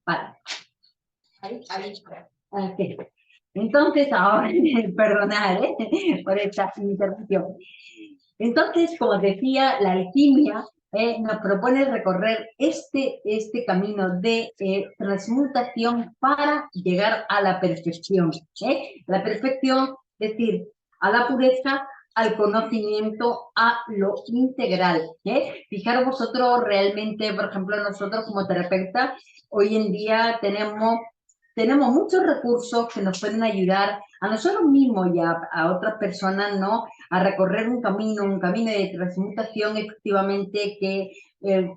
Vale. Okay. Entonces, ahora, perdonad por esta interrupción. Entonces, como decía, la alquimia nos propone recorrer este camino de transmutación para llegar a la perfección. La perfección, es decir, a la pureza, al conocimiento, a lo integral. Fijaros vosotros realmente, por ejemplo, nosotros como terapeutas, hoy en día tenemos muchos recursos que nos pueden ayudar a nosotros mismos y a otras personas, ¿no?, a recorrer un camino de transmutación efectivamente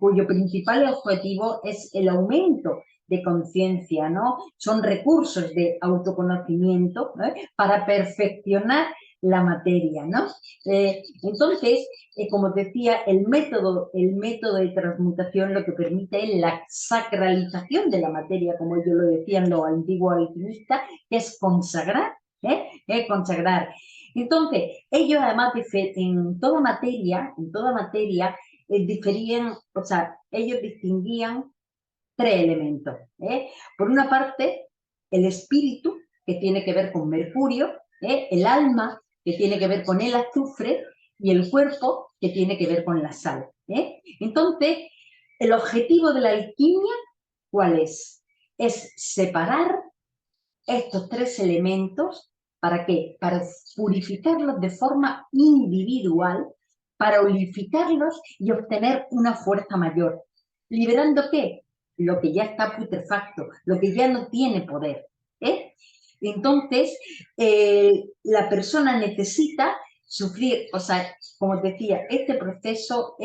cuyo principal objetivo es el aumento de conciencia, ¿no? Son recursos de autoconocimiento para perfeccionar la materia, ¿no? Entonces, como decía, el método de transmutación lo que permite es la sacralización de la materia, como ellos lo decían los antiguos alquimistas, que es consagrar, consagrar. Entonces, ellos además en toda materia diferían, o sea, ellos distinguían tres elementos. Por una parte, el espíritu, que tiene que ver con Mercurio, el alma, que tiene que ver con el azufre, y el cuerpo, que tiene que ver con la sal. Entonces, el objetivo de la alquimia, ¿cuál es? Es separar estos tres elementos. ¿Para qué? Para purificarlos de forma individual, para unificarlos y obtener una fuerza mayor. ¿Liberando qué? Lo que ya está putrefacto, lo que ya no tiene poder. Entonces, la persona necesita sufrir, o sea, como decía, este proceso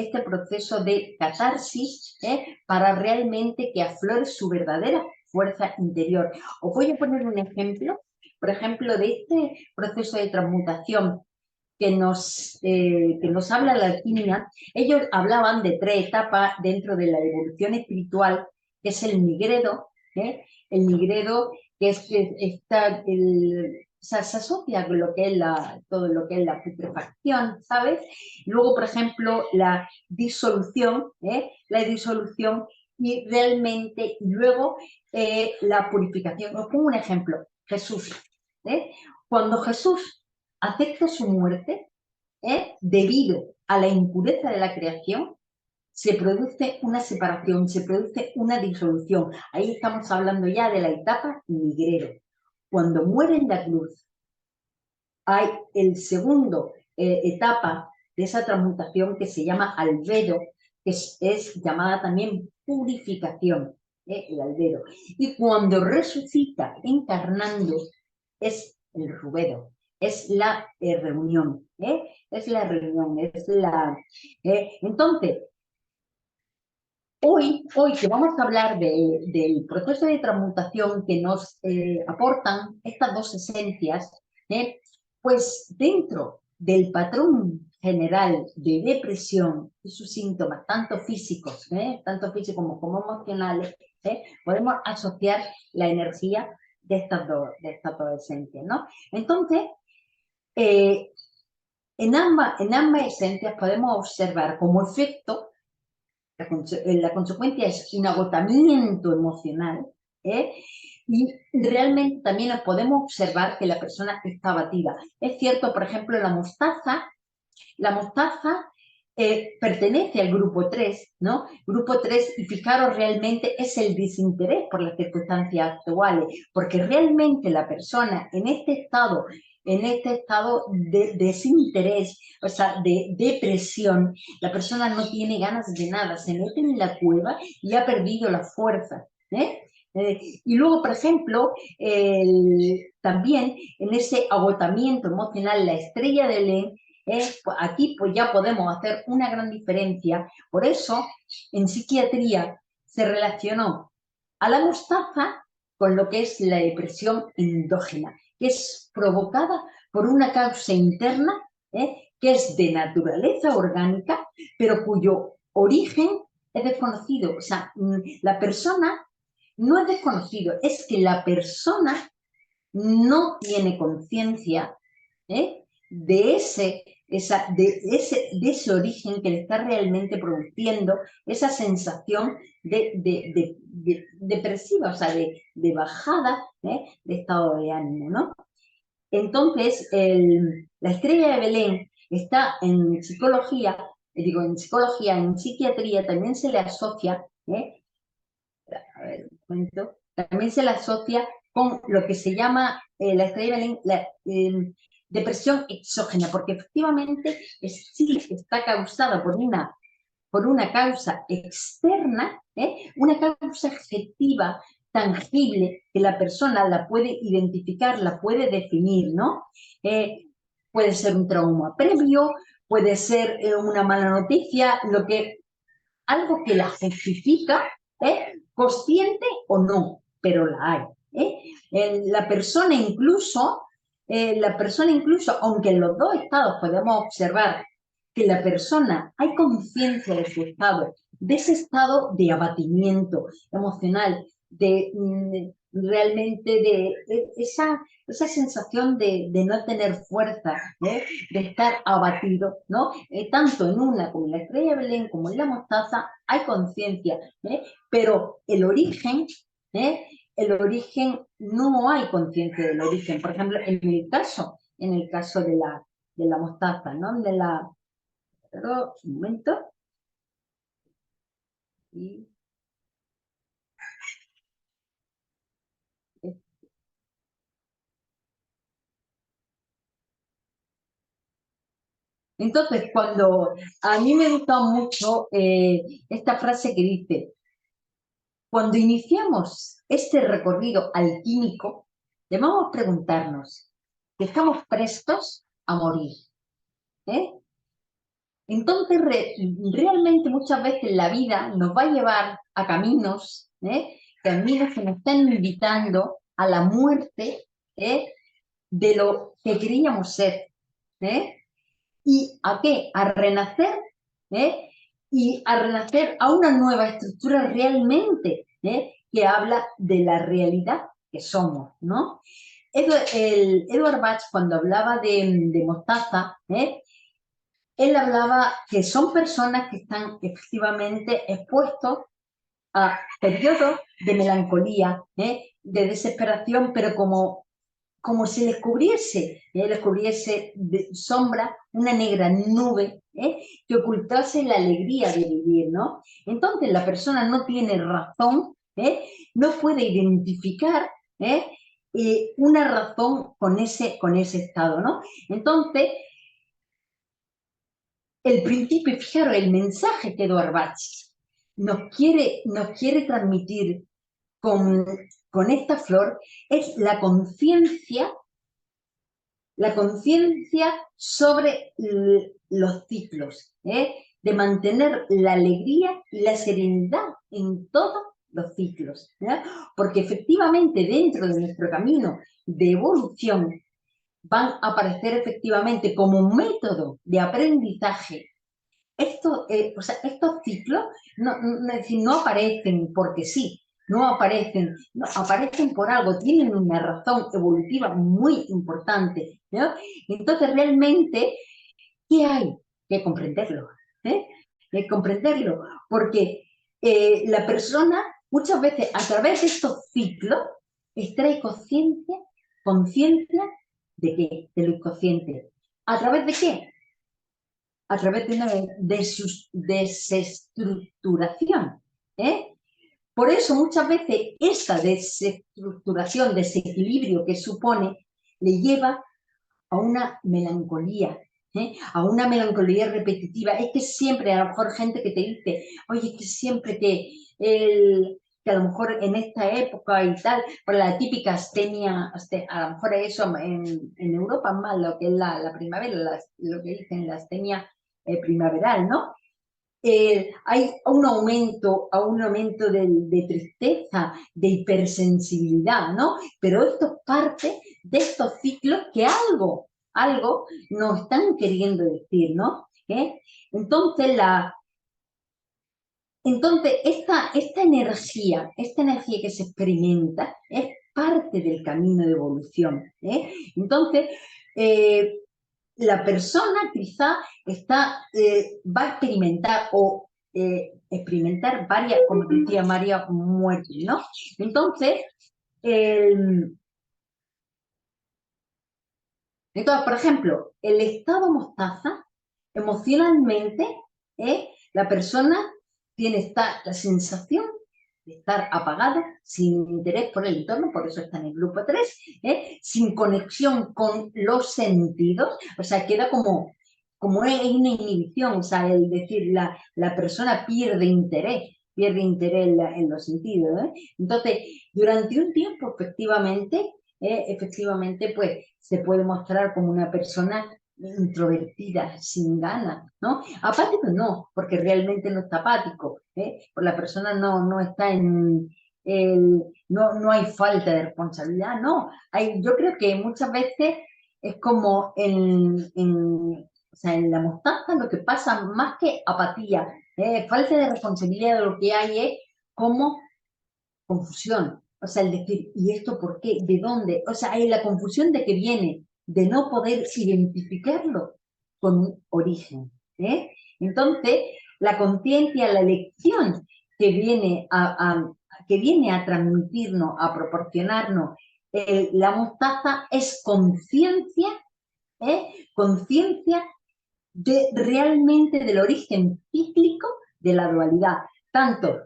de catarsis para realmente que aflore su verdadera fuerza interior. Os voy a poner un ejemplo, por ejemplo, de este proceso de transmutación que nos habla la alquimia. Ellos hablaban de tres etapas dentro de la evolución espiritual, que es el nigredo, el nigredo que es que está se asocia con todo lo que es la putrefacción, ¿sabes? Luego, por ejemplo, la disolución, y realmente, y luego la purificación. Os pongo un ejemplo, Jesús. Cuando Jesús acepta su muerte, debido a la impureza de la creación, se produce una separación, se produce una disolución. Ahí estamos hablando ya de la etapa nigrero. Cuando muere en la cruz, hay el segundo etapa de esa transmutación que se llama albedo, que es llamada también purificación, el albedo. Y cuando resucita encarnando, es el rubedo, es la reunión, es la reunión, entonces, hoy que vamos a hablar del proceso de transmutación que nos aportan estas dos esencias, pues dentro del patrón general de depresión y sus síntomas, tanto físicos como emocionales, podemos asociar la energía de estas dos esencias, ¿no? Entonces, en ambas esencias podemos observar como efecto, la consecuencia es un agotamiento emocional, y realmente también podemos observar que la persona está abatida. Es cierto, por ejemplo, la mostaza pertenece al grupo 3, ¿no? Grupo 3, y fijaros, realmente es el desinterés por las circunstancias actuales, porque realmente la persona en este estado de desinterés, o sea, de depresión, la persona no tiene ganas de nada, se mete en la cueva y ha perdido la fuerza. Y luego, por ejemplo, también en ese agotamiento emocional, la estrella de Belén, aquí pues ya podemos hacer una gran diferencia. Por eso, en psiquiatría se relacionó a la mostaza con lo que es la depresión endógena, que es provocada por una causa interna, que es de naturaleza orgánica, pero cuyo origen es desconocido. O sea, la persona no es desconocido, es que la persona no tiene conciencia de ese origen que le está realmente produciendo esa sensación depresiva, o sea, de bajada, de estado de ánimo, ¿no? Entonces, la estrella de Belén está en psicología, en psiquiatría también se le asocia, a ver, un momento, también se le asocia con lo que se llama la estrella de Belén, depresión exógena, porque efectivamente sí está causada por una causa externa, una causa objetiva, tangible, que la persona la puede identificar, la puede definir, ¿no? Puede ser un trauma previo, puede ser una mala noticia, algo que la justifica, consciente o no, pero la hay. La persona incluso, aunque en los dos estados podemos observar que la persona hay conciencia de su estado, de ese estado de abatimiento emocional, realmente de esa sensación de no tener fuerza, de estar abatido, ¿no? Tanto en una como en la estrella de Belén como en la mostaza hay conciencia, pero ¿eh? el origen no hay conciencia del origen. Por ejemplo, en el caso de la mostaza, ¿no? Pero, un momento. Y, entonces, cuando a mí me gusta mucho esta frase que dice, cuando iniciamos este recorrido alquímico, debemos preguntarnos que estamos prestos a morir. Entonces, realmente muchas veces la vida nos va a llevar a caminos que nos están invitando a la muerte de lo que queríamos ser. ¿eh? ¿Y a qué? A renacer, y a renacer a una nueva estructura realmente, que habla de la realidad que somos, ¿no? Edward Bach, cuando hablaba de mostaza, él hablaba que son personas que están efectivamente expuestos a periodos de melancolía, de desesperación, pero como si les cubriese de sombra una negra nube que ocultase la alegría de vivir, ¿no? Entonces la persona no tiene razón, no puede identificar una razón con ese estado, ¿no? Entonces, el principio, fijaros, el mensaje que Eduard Bach nos quiere transmitir con esta flor es la conciencia sobre los ciclos, de mantener la alegría y la serenidad en todos los ciclos, porque efectivamente dentro de nuestro camino de evolución van a aparecer efectivamente como un método de aprendizaje. Estos ciclos no aparecen porque sí, aparecen por algo, tienen una razón evolutiva muy importante, ¿no? Entonces, realmente, ¿qué hay? Que comprenderlo, ¿eh? Que comprenderlo, porque la persona muchas veces a través de estos ciclos extrae conciencia ¿de qué? De lo inconsciente. ¿A través de qué? A través de una desestructuración. Por eso muchas veces esta desestructuración, desequilibrio que supone, le lleva a una melancolía, a una melancolía repetitiva. Es que siempre, a lo mejor gente que te dice, oye, es que siempre que a lo mejor en esta época y tal, por la típica astenia, a lo mejor eso en Europa más lo que es la primavera, lo que dicen la astenia primaveral, ¿no? Hay un aumento de tristeza, de hipersensibilidad, ¿no? Pero esto es parte de estos ciclos que algo nos están queriendo decir, ¿no? Entonces, esta energía que se experimenta es parte del camino de evolución. Entonces, la persona quizá va a experimentar experimentar varias, como decía María, muertes, ¿no? Entonces, por ejemplo, el estado mostaza, emocionalmente, la persona tiene la sensación de estar apagada, sin interés por el entorno, por eso está en el grupo 3, sin conexión con los sentidos, o sea, queda como una inhibición, o sea, el decir, la persona pierde interés en los sentidos. Entonces, durante un tiempo, efectivamente, pues se puede mostrar como una persona introvertida, sin ganas, ¿no? Apático no, porque realmente no está apático, pues la persona no está no hay falta de responsabilidad, no. Yo creo que muchas veces es como o sea, en la mostaza lo que pasa más que apatía, falta de responsabilidad de lo que hay es como confusión. O sea, el decir, ¿y esto por qué? ¿De dónde? O sea, hay la confusión de que viene de no poder identificarlo con un origen. Entonces, la conciencia, la lección que viene a transmitirnos, a proporcionarnos la mostaza es conciencia, conciencia realmente del origen cíclico de la dualidad, tanto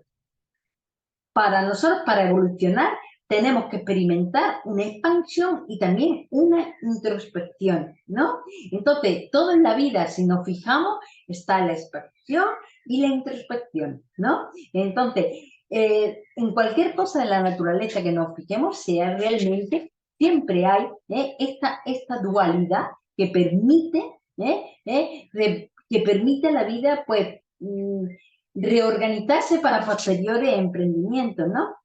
para nosotros, para evolucionar, tenemos que experimentar una expansión y también una introspección, ¿no? Entonces, todo en la vida, si nos fijamos, está la expansión y la introspección, ¿no? Entonces, en cualquier cosa de la naturaleza que nos fijemos, sea realmente, siempre hay esta dualidad que permite, que permite a la vida, pues, reorganizarse para posteriores emprendimientos, ¿no?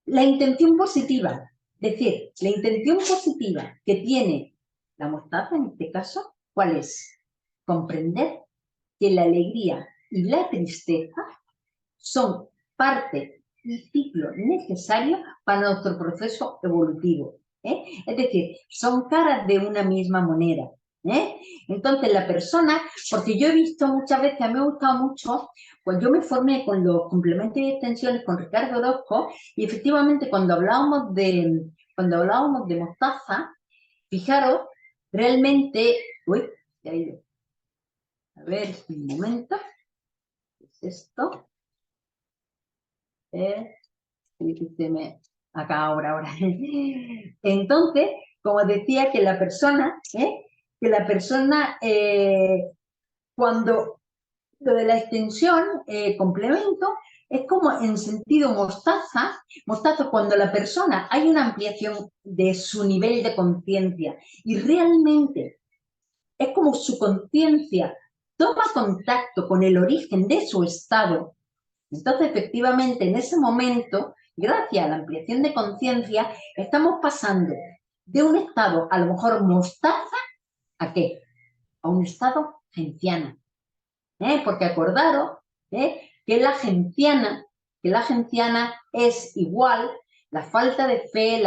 La intención positiva, es decir, la intención positiva que tiene la mostaza en este caso, ¿cuál es? Comprender que la alegría y la tristeza son parte y ciclo necesario para nuestro proceso evolutivo. Es decir, son caras de una misma moneda. Entonces la persona, porque yo he visto muchas veces, a mí me ha gustado mucho, pues yo me formé con los complementos y extensiones con Ricardo Orozco y efectivamente cuando hablábamos de mostaza, fijaros, realmente, uy, ya ha ido. A ver, un momento, ¿qué es esto? Acá ahora. Entonces, como decía, que la persona, cuando lo de la extensión, complemento, es como en sentido mostaza cuando la persona hay una ampliación de su nivel de conciencia y realmente es como su conciencia toma contacto con el origen de su estado. Entonces, efectivamente, en ese momento, gracias a la ampliación de conciencia, estamos pasando de un estado, a lo mejor mostaza, ¿a qué? A un estado genciana. Porque acordaros que la genciana es igual, la falta de fe,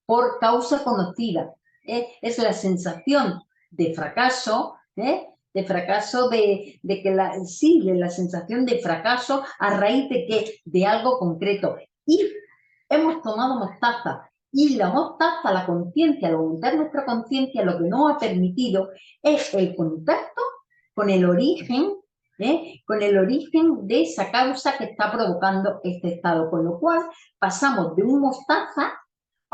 por causa conocida. Es la sensación de fracaso, de la sensación de fracaso a raíz de qué, de algo concreto. Y hemos tomado mostaza. Y la mostaza, la conciencia, al aumentar nuestra conciencia, lo que nos ha permitido es el contacto con el origen de esa causa que está provocando este estado. Con lo cual, pasamos de un mostaza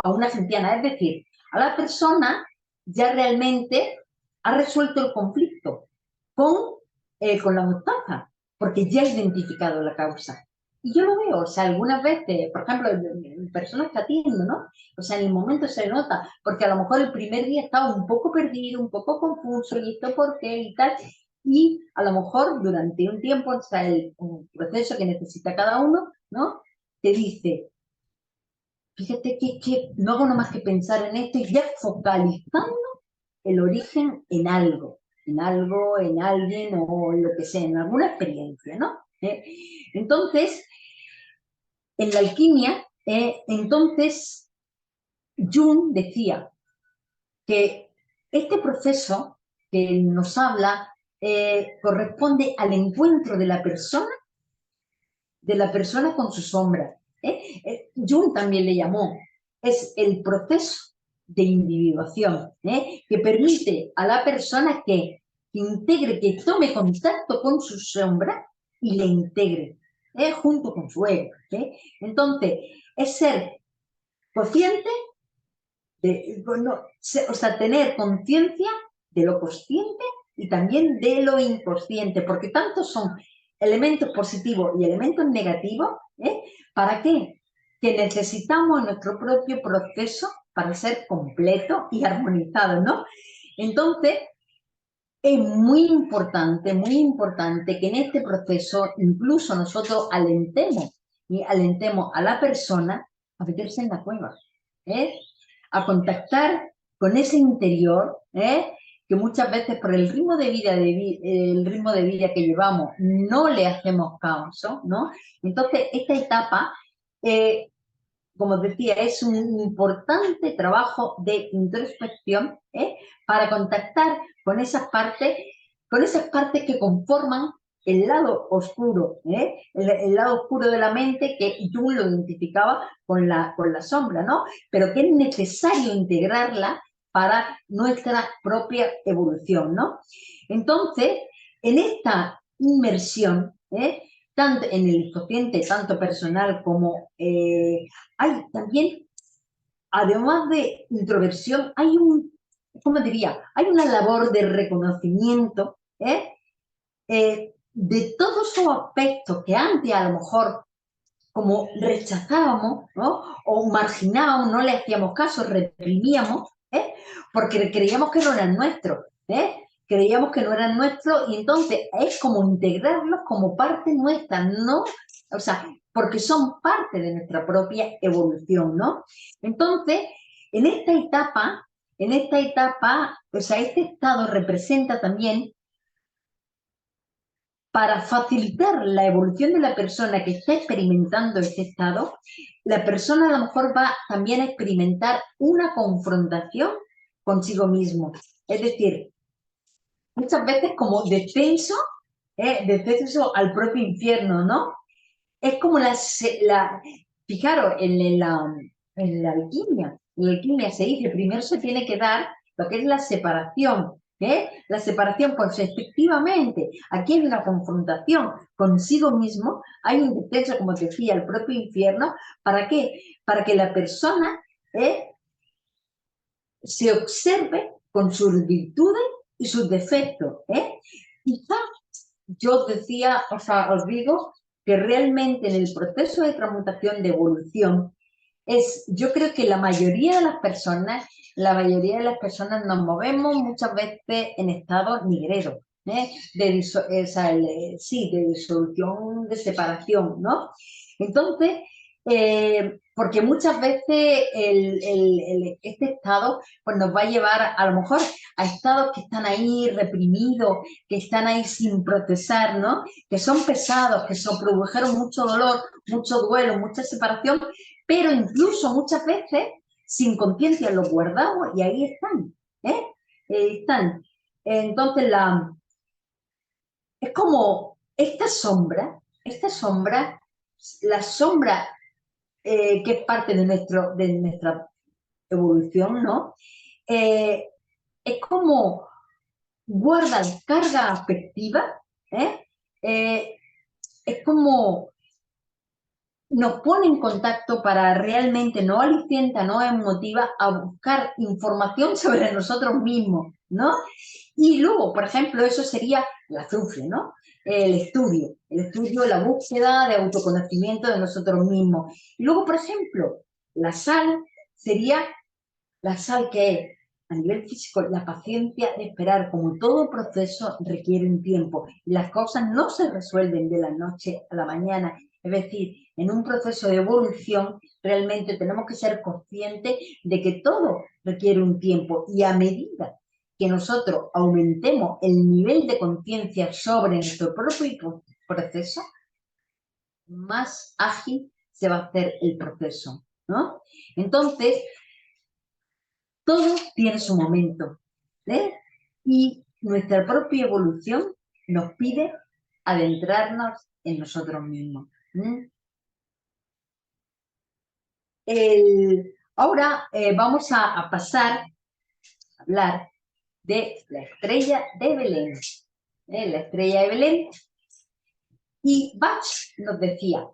a una genciana. Es decir, a la persona ya realmente ha resuelto el conflicto con la mostaza, porque ya ha identificado la causa. Y yo lo veo, o sea, algunas veces, por ejemplo, personas que atiendo, ¿no? O sea, en el momento se nota, porque a lo mejor el primer día estaba un poco perdido, un poco confuso, y esto por qué y tal, y a lo mejor durante un tiempo, o sea, el proceso que necesita cada uno, ¿no? Te dice, fíjate que no hago nada más que pensar en esto y ya focalizando el origen en algo, en alguien o en lo que sea, en alguna experiencia, ¿no? Entonces, en la alquimia, entonces, Jung decía que este proceso que nos habla corresponde al encuentro de la persona con su sombra. Jung también le llamó, es el proceso de individuación, que permite a la persona que integre, que tome contacto con su sombra y le integre, junto con su ego. Entonces, es ser consciente, o sea, tener conciencia de lo consciente y también de lo inconsciente, porque tanto son elementos positivos y elementos negativos. ¿Para qué? Que necesitamos nuestro propio proceso para ser completo y armonizado, ¿no? Entonces, es muy importante que en este proceso incluso nosotros alentemos a la persona a meterse en la cueva, a contactar con ese interior, que muchas veces por el ritmo de vida que llevamos no le hacemos caso, ¿no? Entonces, esta etapa, como decía, es un importante trabajo de introspección, para contactar con esas partes que conforman el lado oscuro, el lado oscuro de la mente, que Jung lo identificaba con la sombra, ¿no? Pero que es necesario integrarla para nuestra propia evolución, ¿no? Entonces, en esta inmersión, tanto en el inconsciente, tanto personal como hay también, además de introversión, ¿cómo diría? Hay una labor de reconocimiento, de todos esos aspectos que antes a lo mejor como rechazábamos, ¿no? O marginábamos, no le hacíamos caso, reprimíamos, porque creíamos que no eran nuestros, creíamos que no eran nuestros, y entonces es como integrarlos como parte nuestra, ¿no? O sea, porque son parte de nuestra propia evolución, ¿no? Entonces, en esta etapa, o sea, este estado representa también, para facilitar la evolución de la persona que está experimentando este estado, la persona a lo mejor va también a experimentar una confrontación consigo mismo. Es decir, muchas veces como descenso al propio infierno, ¿no? Es como fijaros, en la alquimia se dice, primero se tiene que dar lo que es la separación, la separación, pues efectivamente, aquí hay una confrontación consigo mismo, hay un descenso, como decía, al propio infierno. ¿Para qué? Para que la persona se observe con sus virtudes y sus defectos. Quizá yo decía, o sea, os digo que realmente en el proceso de transmutación, de evolución, yo creo que la mayoría de las personas nos movemos muchas veces en estado nigrero, de disolución, de separación, ¿no? Entonces, porque muchas veces este estado pues nos va a llevar a lo mejor a estados que están ahí reprimidos, que están ahí sin procesar, ¿no? Que son pesados, que produjeron mucho dolor, mucho duelo, mucha separación, pero incluso muchas veces sin conciencia los guardamos y ahí están, ¿eh? Están. Entonces, es como la sombra, que es parte de nuestra evolución, ¿no? Eh, es como guarda carga afectiva, ¿eh? Es como nos pone en contacto para realmente, no alicienta, no motiva a buscar información sobre nosotros mismos, ¿no? Y luego, por ejemplo, eso sería la azufre, ¿no? El estudio, la búsqueda de autoconocimiento de nosotros mismos. Y luego, por ejemplo, la sal sería la sal que es, a nivel físico, la paciencia de esperar. Como todo proceso requiere un tiempo. Y las cosas no se resuelven de la noche a la mañana. Es decir, en un proceso de evolución realmente tenemos que ser conscientes de que todo requiere un tiempo. Y a medida que nosotros aumentemos el nivel de conciencia sobre nuestro propio proceso, más ágil se va a hacer el proceso, ¿no? Entonces, todo tiene su momento, y nuestra propia evolución nos pide adentrarnos en nosotros mismos. Ahora vamos a pasar a hablar de la estrella de Belén. La estrella de Belén. Y Bach nos decía,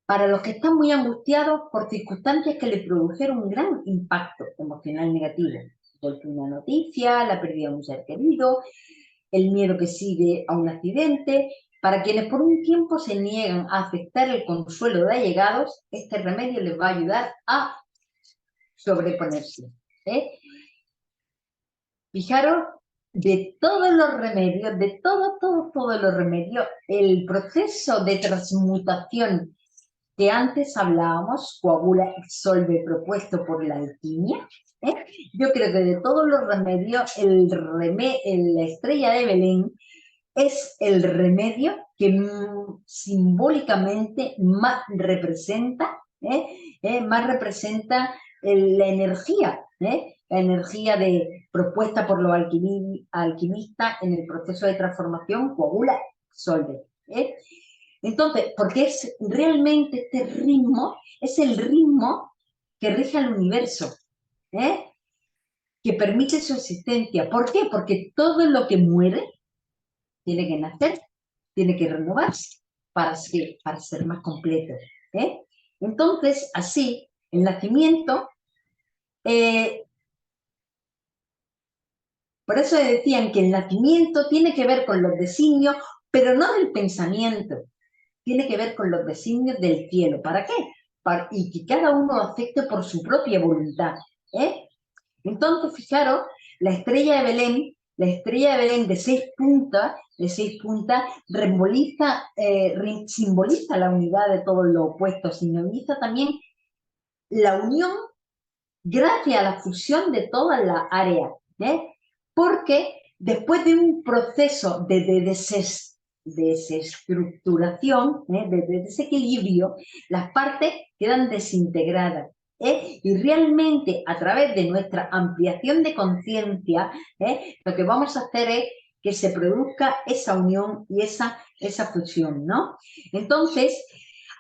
para los que están muy angustiados por circunstancias que les produjeron un gran impacto emocional negativo, porque una noticia, la pérdida de un ser querido, el miedo que sigue a un accidente, para quienes por un tiempo se niegan a aceptar el consuelo de allegados, este remedio les va a ayudar a sobreponerse. Fijaros, de todos los remedios, de todos los remedios, el proceso de transmutación que antes hablábamos, coagula, disolve, propuesto por la alquimia, yo creo que de todos los remedios, la estrella de Belén es el remedio que simbólicamente más representa, la energía, la energía propuesta por los alquimistas en el proceso de transformación, coagula, disolve. Entonces, porque es realmente este ritmo, es el ritmo que rige al universo, que permite su existencia. ¿Por qué? Porque todo lo que muere tiene que nacer, tiene que renovarse para ser más completo. Entonces, así, el nacimiento, por eso decían que el nacimiento tiene que ver con los designios, pero no del pensamiento, tiene que ver con los designios del cielo. ¿Para qué? Y que cada uno lo acepte por su propia voluntad. Entonces, fijaros, la estrella de Belén de 6 puntas, simboliza la unidad de todos los opuestos, simboliza también la unión gracias a la fusión de todas las áreas, porque después de un proceso de desestructuración, de desequilibrio, las partes quedan desintegradas. Y realmente a través de nuestra ampliación de conciencia, lo que vamos a hacer es que se produzca esa unión y esa fusión, ¿no? Entonces,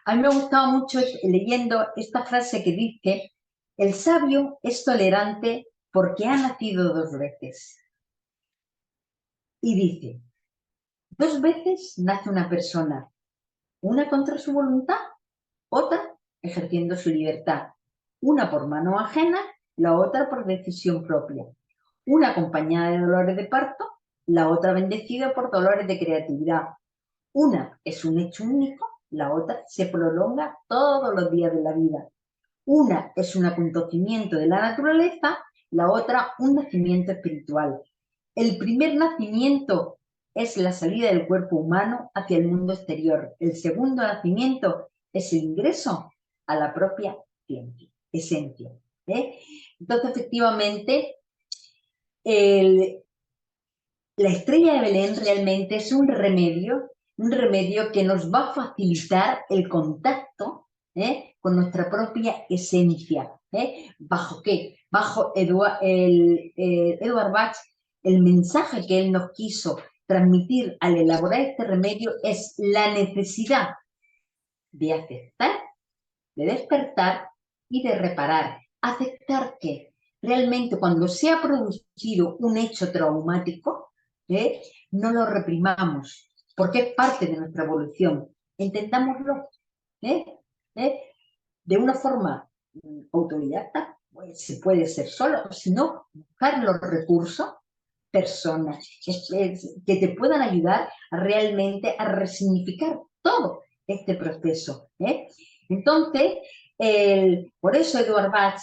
a mí me ha gustado mucho leyendo esta frase que dice: el sabio es tolerante porque ha nacido 2 veces. Y dice, 2 veces nace una persona, una contra su voluntad, otra ejerciendo su libertad, una por mano ajena, la otra por decisión propia, una acompañada de dolores de parto, la otra bendecida por dolores de creatividad. Una es un hecho único, la otra se prolonga todos los días de la vida. Una es un acontecimiento de la naturaleza, la otra un nacimiento espiritual. El primer nacimiento es la salida del cuerpo humano hacia el mundo exterior. El segundo nacimiento es el ingreso a la propia esencia. Entonces, efectivamente, la estrella de Belén realmente es un remedio que nos va a facilitar el contacto con nuestra propia esencia. ¿Bajo qué? Bajo Edward Bach, el mensaje que él nos quiso transmitir al elaborar este remedio es la necesidad de aceptar, de despertar y de reparar. Aceptar que realmente cuando se ha producido un hecho traumático, no lo reprimamos, porque es parte de nuestra evolución. Entendámoslo de una forma autodidacta, pues, se puede ser solo, o si no, buscar los recursos, personas que te puedan ayudar realmente a resignificar todo este proceso. Entonces, por eso Edward Bach,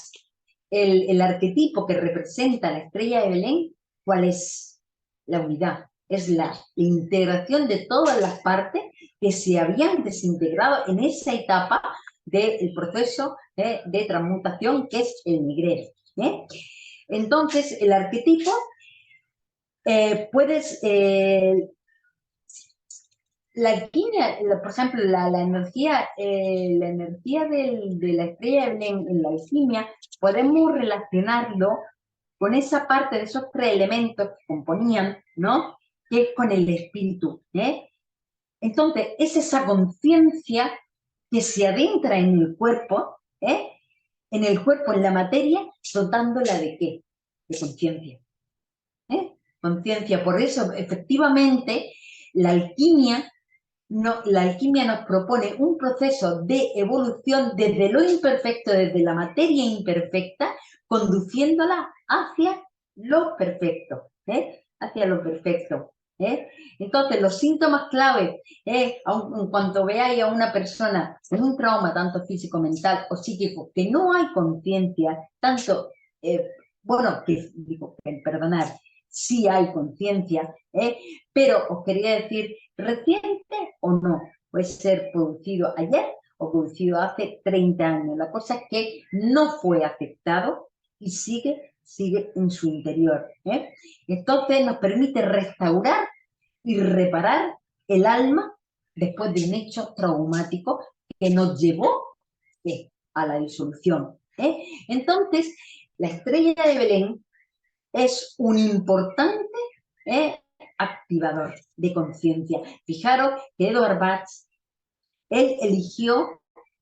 el arquetipo que representa la estrella de Belén, ¿cuál es? La unidad, es la integración de todas las partes que se habían desintegrado en esa etapa del proceso de transmutación que es el migrero. Entonces, el arquetipo la alquimia, por ejemplo, la energía, de la estrella de Belén en la alquimia, podemos relacionarlo con esa parte de esos tres elementos que componían, ¿no? Que es con el espíritu, ¿eh? Entonces, es esa conciencia que se adentra en el cuerpo, ¿eh? En el cuerpo, en la materia, dotándola de ¿qué? De conciencia. ¿Eh? Conciencia. Por eso, efectivamente, la alquimia, la alquimia nos propone un proceso de evolución desde lo imperfecto, desde la materia imperfecta, conduciéndola hacia lo perfecto, ¿eh? Hacia lo perfecto. ¿Eh? Entonces, los síntomas clave, en cuanto veáis a una persona con un trauma, tanto físico, mental o psíquico, que no hay conciencia, tanto, bueno, que digo, perdonar, sí hay conciencia, pero os quería decir, reciente o no, puede ser producido ayer o producido hace 30 años. La cosa es que no fue aceptado y sigue en su interior. Entonces nos permite restaurar y reparar el alma después de un hecho traumático que nos llevó a la disolución. Entonces, la estrella de Belén es un importante activador de conciencia. Fijaros que Edward Bach, él eligió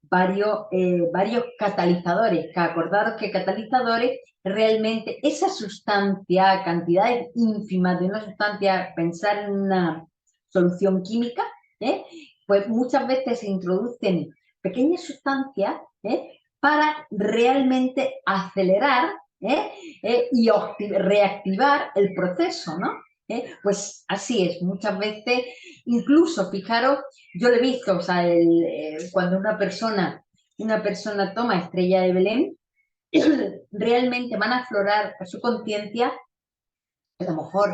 varios catalizadores, que acordaros que catalizadores realmente esa sustancia, cantidades ínfimas de una sustancia, pensar en una solución química, pues muchas veces se introducen pequeñas sustancias para realmente acelerar y reactivar el proceso, ¿no? Pues así es, muchas veces, incluso, fijaros, yo lo he visto, o sea, cuando una persona toma estrella de Belén, realmente van a aflorar a su conciencia, a lo mejor,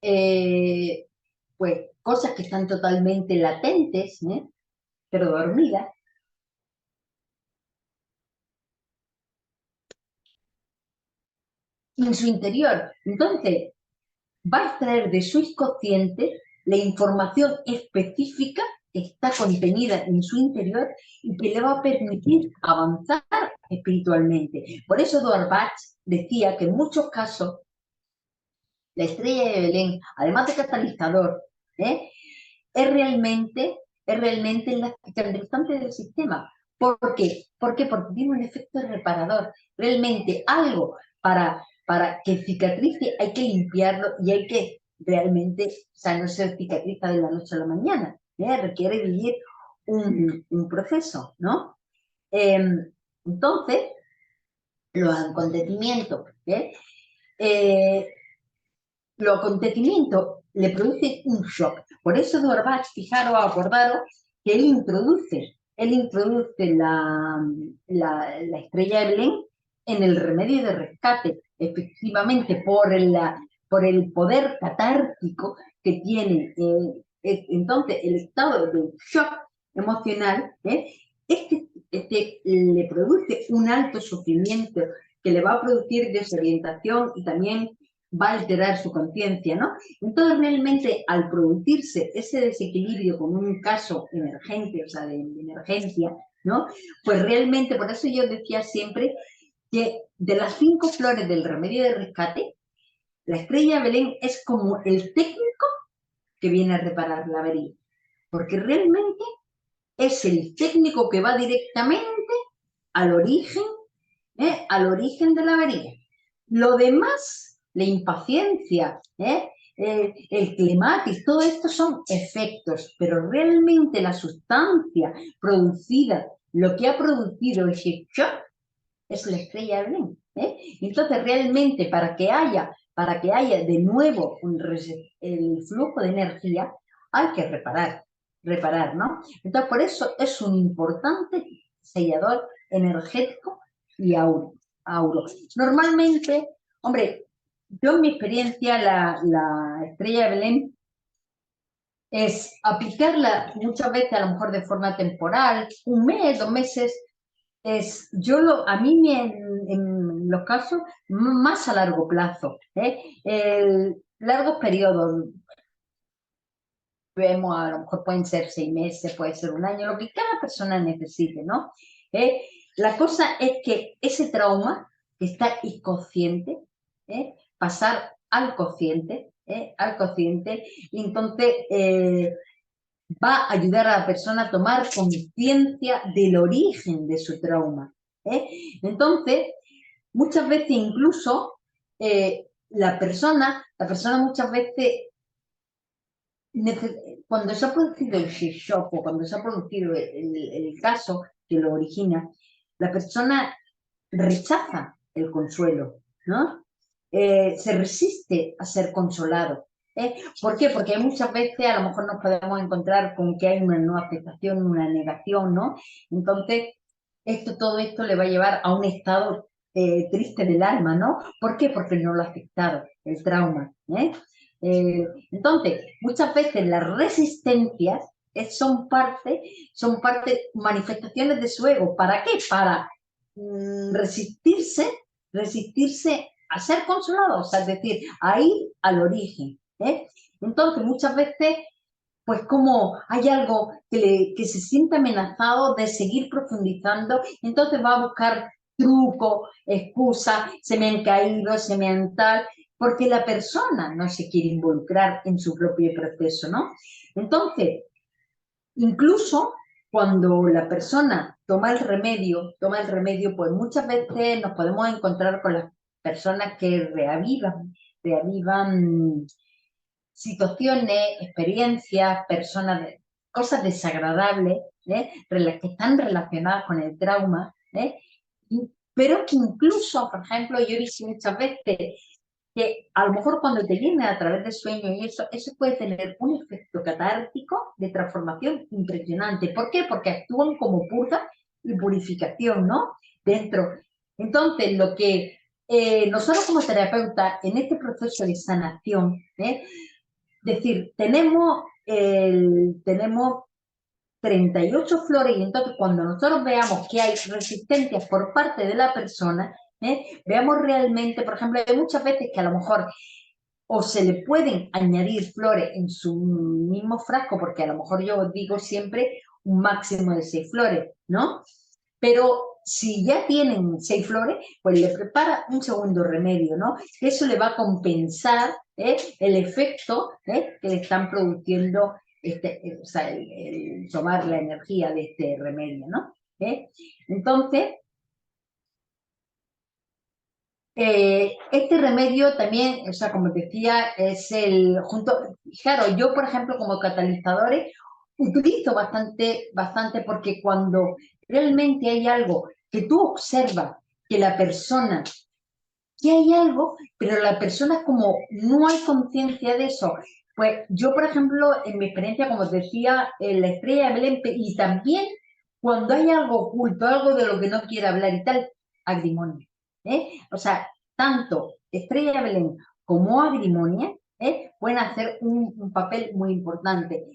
eh, pues, cosas que están totalmente latentes, pero dormidas, en su interior. Entonces, va a extraer de su inconsciente la información específica que está contenida en su interior y que le va a permitir avanzar espiritualmente. Por eso Eduard Bach decía que en muchos casos la estrella de Belén, además de catalizador, ¿eh? es realmente la cicatrizante del sistema. ¿Por qué? Porque tiene un efecto reparador. Realmente algo para que cicatrice hay que limpiarlo y hay que realmente, o sea, no se cicatriza de la noche a la mañana. Requiere vivir un proceso, ¿no? Entonces, los acontecimientos, eh, los acontecimientos le producen un shock. Por eso Dorbach, fijaros, acordaros que él introduce la estrella de Belén en el remedio de rescate, efectivamente por el poder catártico que tiene. Entonces, el estado de shock emocional, le produce un alto sufrimiento que le va a producir desorientación y también va a alterar su conciencia, ¿no? Entonces, realmente, al producirse ese desequilibrio con un caso emergente, o sea, de emergencia, ¿no? Pues realmente, por eso yo decía siempre que de las 5 flores del remedio de rescate, la estrella Belén es como el técnico que viene a reparar la avería, porque realmente es el técnico que va directamente al origen, de la avería. Lo demás, la impaciencia, el clematis, todo esto son efectos, pero realmente la sustancia producida, lo que ha producido ese shock, es la estrella de Belén. Entonces, realmente, para que haya de nuevo el flujo de energía, hay que reparar, ¿no? Entonces, por eso es un importante sellador energético y auro. Normalmente, hombre, yo en mi experiencia, la estrella de Belén es aplicarla muchas veces, a lo mejor de forma temporal, 1 mes, 2 meses, a mí en los casos más a largo plazo, largos periodos, vemos, a lo mejor pueden ser 6 meses, puede ser un año, lo que cada persona necesite, ¿no? La cosa es que ese trauma que está inconsciente, pasar al consciente, y entonces va a ayudar a la persona a tomar conciencia del origen de su trauma. Entonces, muchas veces incluso la persona muchas veces, cuando se ha producido el shock o cuando se ha producido el caso que lo origina, la persona rechaza el consuelo, ¿no? Se resiste a ser consolado. ¿Por qué? Porque muchas veces a lo mejor nos podemos encontrar con que hay una no aceptación, una negación, ¿no? Entonces, todo esto le va a llevar a un estado triste del alma, ¿no? ¿Por qué? Porque no lo ha aceptado, el trauma. Entonces, muchas veces las resistencias son parte, manifestaciones de su ego. ¿Para qué? Para resistirse a ser consolado, o sea, es decir, a ir al origen. Entonces, muchas veces, pues como hay algo que se siente amenazado de seguir profundizando, entonces va a buscar trucos, excusas, se me han caído, se me han tal, porque la persona no se quiere involucrar en su propio proceso, ¿no? Entonces, incluso cuando la persona toma el remedio, pues muchas veces nos podemos encontrar con las personas que reavivan situaciones, experiencias, cosas desagradables, que están relacionadas con el trauma, pero que incluso, por ejemplo, yo he visto muchas veces que a lo mejor cuando te viene a través del sueño y eso puede tener un efecto catártico de transformación impresionante. ¿Por qué? Porque actúan como purga y purificación, ¿no? Dentro. Entonces, lo que nosotros como terapeutas, en este proceso de sanación, decir, tenemos 38 flores y entonces cuando nosotros veamos que hay resistencias por parte de la persona, veamos realmente, por ejemplo, hay muchas veces que a lo mejor o se le pueden añadir flores en su mismo frasco, porque a lo mejor yo digo siempre un máximo de 6 flores, ¿no? Pero si ya tienen 6 flores, pues le prepara un segundo remedio, ¿no? Eso le va a compensar el efecto que le están produciendo o sea, el tomar la energía de este remedio, ¿no? Entonces, este remedio también, o sea, como decía, es claro, yo por ejemplo como catalizadores utilizo bastante porque cuando realmente hay algo que tú observas que la persona, que hay algo, pero la persona como no hay conciencia de eso, pues yo por ejemplo en mi experiencia, como decía, en la estrella de Belén, y también cuando hay algo oculto, algo de lo que no quiere hablar y tal, agrimonia. O sea, tanto Estrella de Belén como Agrimonia pueden hacer un papel muy importante.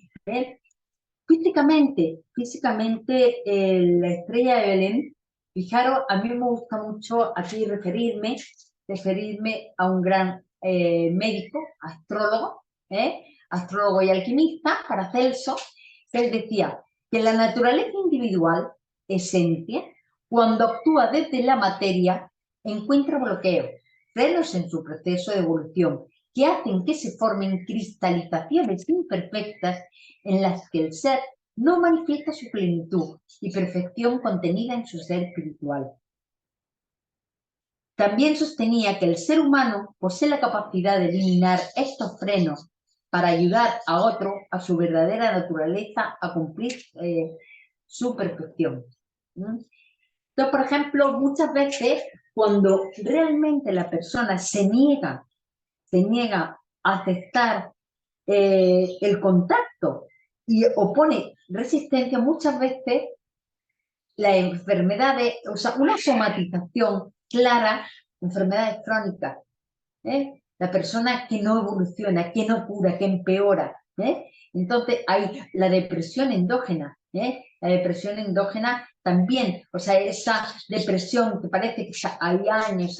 Físicamente, la Estrella de Belén, fijaros, a mí me gusta mucho aquí referirme a un gran médico, astrólogo y alquimista, Paracelso, que él decía que la naturaleza individual, esencia, cuando actúa desde la materia, encuentra bloqueos, frenos en su proceso de evolución, que hacen que se formen cristalizaciones imperfectas en las que el ser no manifiesta su plenitud y perfección contenida en su ser espiritual. También sostenía que el ser humano posee la capacidad de eliminar estos frenos para ayudar a otro a su verdadera naturaleza a cumplir su perfección. Entonces, por ejemplo, muchas veces cuando realmente la persona se niega a aceptar el contacto y opone resistencia, muchas veces las enfermedades, o sea, una somatización clara, enfermedades crónicas, la persona que no evoluciona, que no cura, que empeora. Entonces hay la depresión endógena, la depresión endógena también, o sea, esa depresión que parece que hay años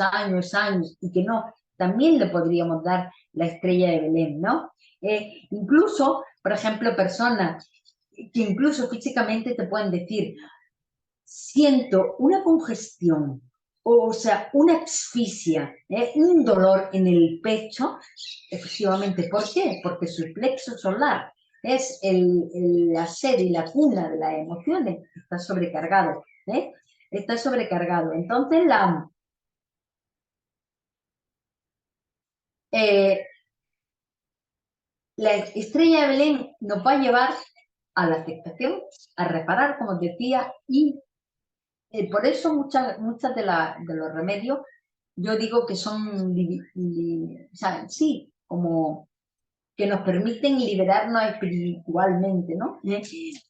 y que no, también le podríamos dar la estrella de Belén, ¿no? Incluso, por ejemplo, personas que incluso físicamente te pueden decir, siento una congestión, o sea, una asfixia, un dolor en el pecho, efectivamente. ¿Por qué? Porque su plexo solar es la sede y la cuna de las emociones, está sobrecargado, está sobrecargado. Entonces, eh, la estrella de Belén nos va a llevar a la aceptación, a reparar, como decía, y por eso muchas de los remedios, yo digo que son, o sea, sí, como que nos permiten liberarnos espiritualmente, ¿no?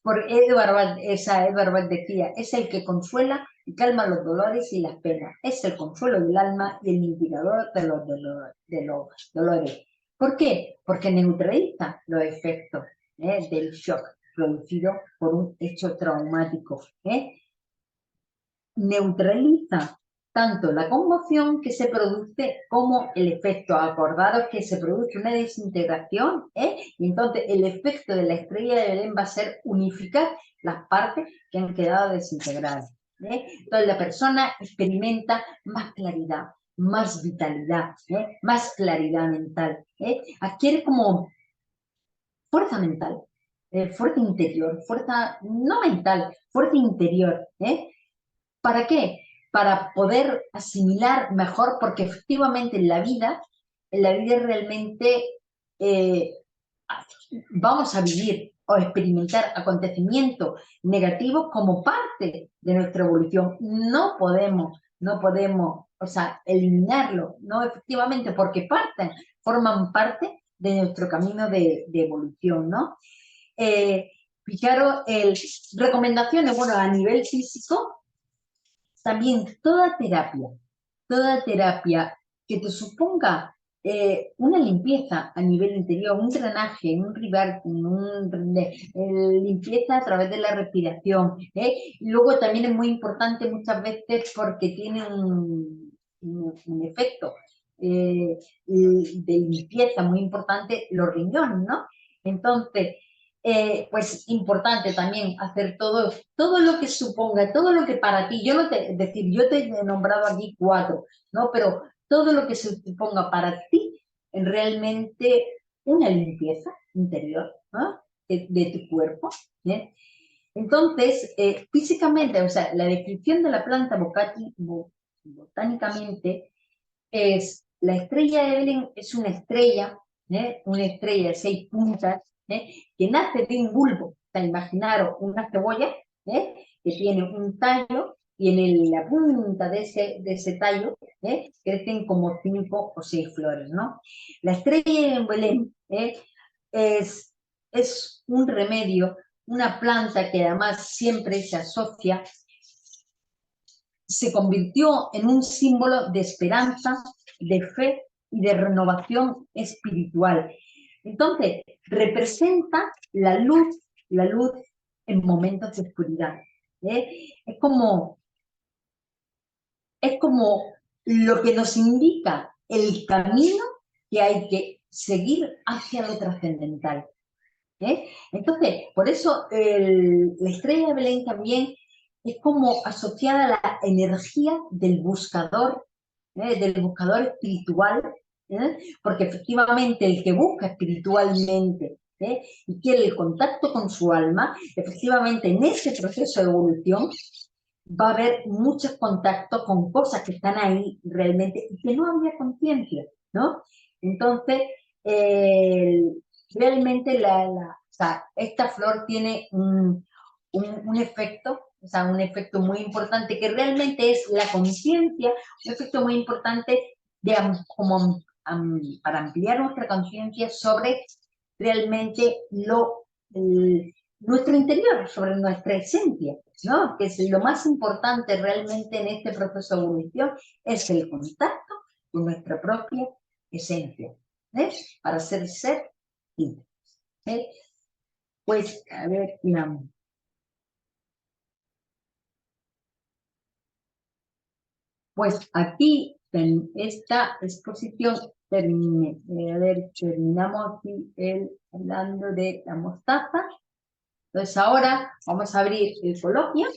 Por Edward Bell decía, es el que consuela y calma los dolores y las penas, es el consuelo del alma y el mitigador de los dolores. ¿Por qué? Porque neutraliza los efectos del shock producido por un hecho traumático. Neutraliza tanto la conmoción que se produce como el efecto. Acordaros que se produce una desintegración, y entonces el efecto de la estrella de Belén va a ser unificar las partes que han quedado desintegradas. Entonces la persona experimenta más claridad, más vitalidad, más claridad mental. Adquiere como fuerza mental, fuerza interior, fuerza no mental, fuerza interior. ¿Para qué? Para poder asimilar mejor, porque efectivamente en la vida realmente eh, vamos a vivir o experimentar acontecimientos negativos como parte de nuestra evolución. No podemos, o sea, eliminarlo, no efectivamente, porque forman parte de nuestro camino de evolución, ¿no? Fijaros, recomendaciones, bueno, a nivel físico, también toda terapia que te suponga una limpieza a nivel interior, un drenaje, un rivalking, limpieza a través de la respiración. Luego también es muy importante muchas veces porque tiene un efecto de limpieza muy importante los riñones, ¿no? Entonces, pues importante también hacer todo lo que suponga, todo lo que para ti, yo no te, es decir, yo te he nombrado aquí 4, ¿no? Pero todo lo que se suponga para ti, realmente una limpieza interior, ¿no? De tu cuerpo, ¿eh? Entonces, físicamente, o sea, la descripción de la planta botánicamente es, la estrella de Belén es una estrella de 6 puntas, que nace de un bulbo. O sea, imaginaros una cebolla que tiene un tallo y en la punta de ese tallo crecen como 5 o 6 flores, ¿no? La estrella de Belén es, es un remedio, una planta que además siempre se asocia, se convirtió en un símbolo de esperanza, de fe y de renovación espiritual. Entonces, representa la luz en momentos de oscuridad. Es como, es como lo que nos indica el camino que hay que seguir hacia lo trascendental. Entonces, por eso la estrella de Belén también es como asociada a la energía del buscador espiritual, porque efectivamente el que busca espiritualmente y quiere el contacto con su alma, efectivamente en ese proceso de evolución va a haber muchos contactos con cosas que están ahí realmente y que no había conciencia, ¿no? Entonces, eh, realmente o sea, esta flor tiene un efecto, o sea, un efecto muy importante que realmente es la conciencia, un efecto muy importante para ampliar nuestra conciencia sobre realmente nuestro interior, sobre nuestra esencia, ¿no? Que es lo más importante realmente en este proceso de evolución, es el contacto con nuestra propia esencia, para ser íntegro. Pues, a ver, pues aquí en esta exposición termine. A ver, terminamos aquí hablando de la mostaza. Entonces ahora vamos a abrir el coloquio.